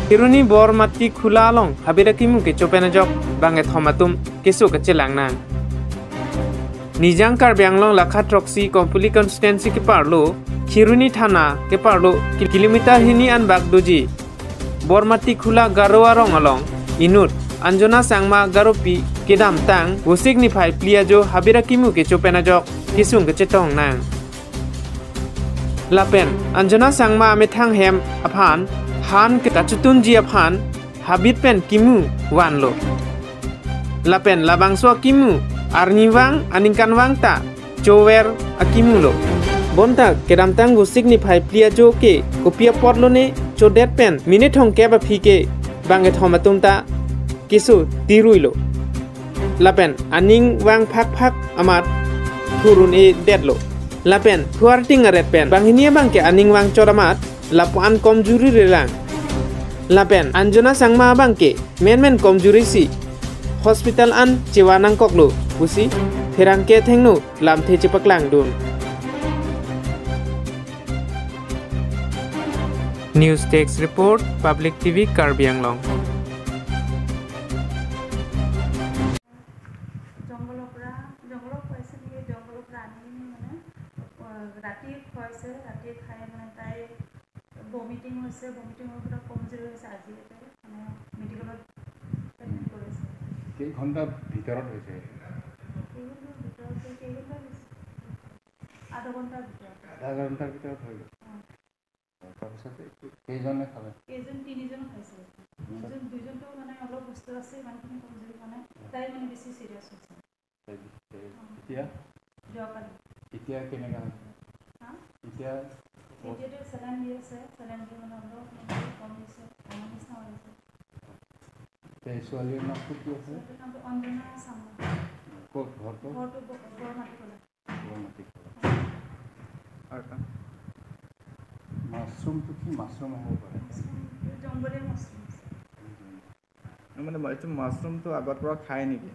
Kiruni bor mati khula along habira kimu ke chopena jok bange thomatum kesu ke chelang nang. Nijang Karbi Anglong lakha troksi kompuli constituency ke parlo Kiruni thana ke parlo kilometer hini an bagdoji bormati khula garoa rong along inut Anjona Sangma garopi kedam tang wosik ni phai pliajo habira kimu ke chopena jok kisung ke chetong nang. Lapen Anjona Sangma amethang hem aphan han ke tachutunji aphan habit pen kimu wanlo. Lapen labangso kimu arniwang aningkan wang ta chower akimulo. Bonta kedam tang wosik ni phai pliajo ke kopia potlo ne chodet pen minute hong ke ba phike bange thomatum ta kisu tiruilo. Lapen aning wang phak amat turun e deadlo. Lapen thuarting aret pen banghinia bangke aning wang choramat lapuan komjuri relang. Lapen Anjona Sangma bangke men komjuri si hospital an cewanang koklo busi therangke thengnu lamthe chepaklang dun. News Text Report Public TV Karbi Anglong. vomiting hoise pura komjori hoise aji মানে মেডিকেলত admit কৰিছে কেই ঘণ্টা ভিতৰত হৈছে আধা ঘণ্টাৰ ভিতৰত হৈ গ'ল তাৰপিছত কেইজনে খালে তিনিজন খাইছে দুইজনটো মানে অলপ সুস্থ আছে ইমানখিনি কমজোৰি মানে তাই মানে বেছি চিৰিয়াছ হৈছে এতিয়া কেনেকুৱা এতিয়া salam দিয়ে আছে salam দিয়ে মানে অলপ কম দিছে নিচিনা হৈছে ছোৱালীৰ নামটো কি আছে অঞ্জনা সামা ক'ত ঘৰটো বৰমাটি খোলা আৰু মাছৰুমটো কি মাছৰুম হ'ব পাৰে জংগলী মাছৰুম মানে এইটো মাছৰুমটো আগৰ পৰা খায় নেকি